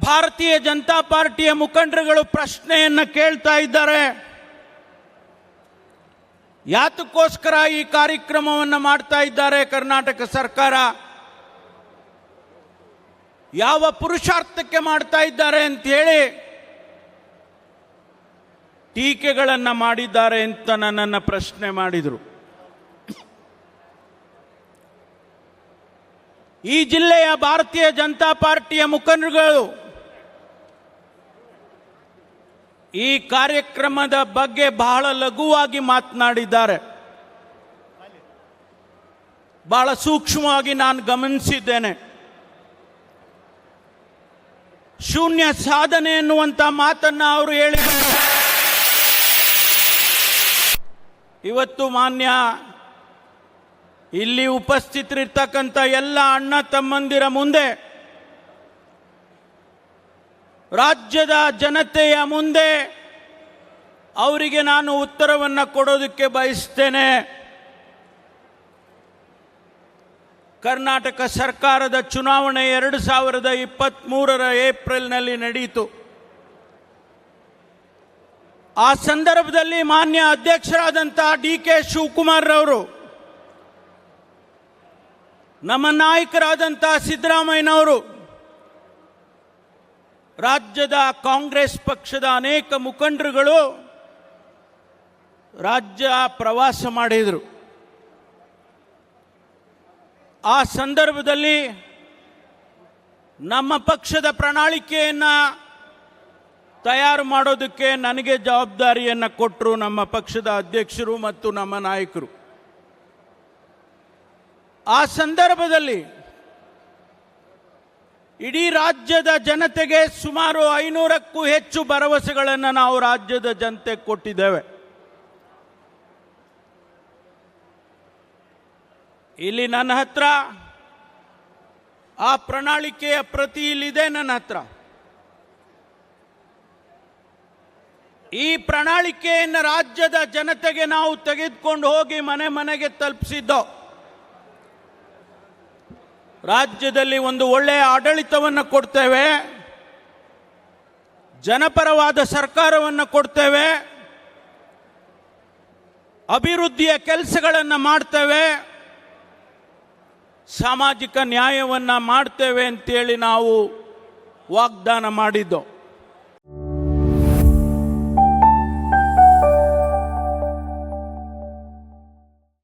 ಭಾರತೀಯ ಜನತಾ ಪಾರ್ಟಿಯ ಮುಖಂಡರುಗಳು ಪ್ರಶ್ನೆಯನ್ನು ಕೇಳ್ತಾ ಇದ್ದಾರೆ. ಯಾತಕ್ಕೋಸ್ಕರ ಈ ಕಾರ್ಯಕ್ರಮವನ್ನು ಮಾಡ್ತಾ ಇದ್ದಾರೆ ಕರ್ನಾಟಕ ಸರ್ಕಾರ? ಯಾವ ಪುರುಷಾರ್ಥಕ್ಕೆ ಮಾಡ್ತಾ ಇದ್ದಾರೆ ಅಂತ ಹೇಳಿ ಟೀಕೆಗಳನ್ನು ಮಾಡಿದ್ದಾರೆ ಅಂತ ನನ್ನನ್ನು ಪ್ರಶ್ನೆ ಮಾಡಿದರು. ಈ ಜಿಲ್ಲೆಯ ಭಾರತೀಯ ಜನತಾ ಪಾರ್ಟಿಯ ಮುಖಂಡರುಗಳು ಈ ಕಾರ್ಯಕ್ರಮದ ಬಗ್ಗೆ ಬಹಳ ಲಘುವಾಗಿ ಮಾತನಾಡಿದ್ದಾರೆ. ಬಹಳ ಸೂಕ್ಷ್ಮವಾಗಿ ನಾನು ಗಮನಿಸಿದ್ದೇನೆ. ಶೂನ್ಯ ಸಾಧನೆ ಎನ್ನುವಂತ ಮಾತನ್ನ ಅವರು ಹೇಳಿದ್ದಾರೆ. ಇವತ್ತು ಮಾನ್ಯ ಇಲ್ಲಿ ಉಪಸ್ಥಿತರಿರ್ತಕ್ಕಂಥ ಎಲ್ಲ ಅಣ್ಣ ತಮ್ಮಂದಿರ ಮುಂದೆ, ರಾಜ್ಯದ ಜನತೆಯ ಮುಂದೆ ಅವರಿಗೆ ನಾನು ಉತ್ತರವನ್ನು ಕೊಡೋದಕ್ಕೆ ಬಯಸ್ತೇನೆ. ಕರ್ನಾಟಕ ಸರ್ಕಾರದ ಚುನಾವಣೆ 2023ರ ಏಪ್ರಿಲ್ನಲ್ಲಿ ನಡೆಯಿತು. ಆ ಸಂದರ್ಭದಲ್ಲಿ ಮಾನ್ಯ ಅಧ್ಯಕ್ಷರಾದಂಥ ಡಿ.ಕೆ. ಶಿವಕುಮಾರ್ ಅವರು, ನಮ್ಮ ನಾಯಕರಾದಂಥ ಸಿದ್ದರಾಮಯ್ಯನವರು, ರಾಜ್ಯದ ಕಾಂಗ್ರೆಸ್ ಪಕ್ಷದ ಅನೇಕ ಮುಖಂಡರುಗಳು ರಾಜ್ಯ ಪ್ರವಾಸ ಮಾಡಿದರು. ಆ ಸಂದರ್ಭದಲ್ಲಿ ನಮ್ಮ ಪಕ್ಷದ ಪ್ರಣಾಳಿಕೆಯನ್ನು ತಯಾರು ಮಾಡೋದಕ್ಕೆ ನನಗೆ ಜವಾಬ್ದಾರಿಯನ್ನು ಕೊಟ್ಟರು ನಮ್ಮ ಪಕ್ಷದ ಅಧ್ಯಕ್ಷರು ಮತ್ತು ನಮ್ಮ ನಾಯಕರು. ಆ ಸಂದರ್ಭದಲ್ಲಿ ಇಡೀ ರಾಜ್ಯದ ಜನತೆಗೆ ಸುಮಾರು 500ಕ್ಕೂ ಹೆಚ್ಚು ಭರವಸೆಗಳನ್ನು ನಾವು ರಾಜ್ಯದ ಜನತೆಗೆ ಕೊಟ್ಟಿದ್ದೇವೆ. ಇಲ್ಲಿ ನನ್ನ ಹತ್ರ ಆ ಪ್ರಣಾಳಿಕೆಯ ಪ್ರತಿ ಇಲ್ಲಿದೆ ನನ್ನ ಹತ್ರ. ಈ ಪ್ರಣಾಳಿಕೆಯನ್ನು ರಾಜ್ಯದ ಜನತೆಗೆ ನಾವು ತೆಗೆದುಕೊಂಡು ಹೋಗಿ ಮನೆ ಮನೆಗೆ ತಲುಪಿಸಿದ್ದೋ. ರಾಜ್ಯದಲ್ಲಿ ಒಂದು ಒಳ್ಳೆಯ ಆಡಳಿತವನ್ನು ಕೊಡ್ತೇವೆ, ಜನಪರವಾದ ಸರ್ಕಾರವನ್ನು ಕೊಡ್ತೇವೆ, ಅಭಿವೃದ್ಧಿಯ ಕೆಲಸಗಳನ್ನು ಮಾಡ್ತೇವೆ, ಸಾಮಾಜಿಕ ನ್ಯಾಯವನ್ನು ಮಾಡ್ತೇವೆ ಅಂತೇಳಿ ನಾವು ವಾಗ್ದಾನ ಮಾಡಿದ್ದೋ.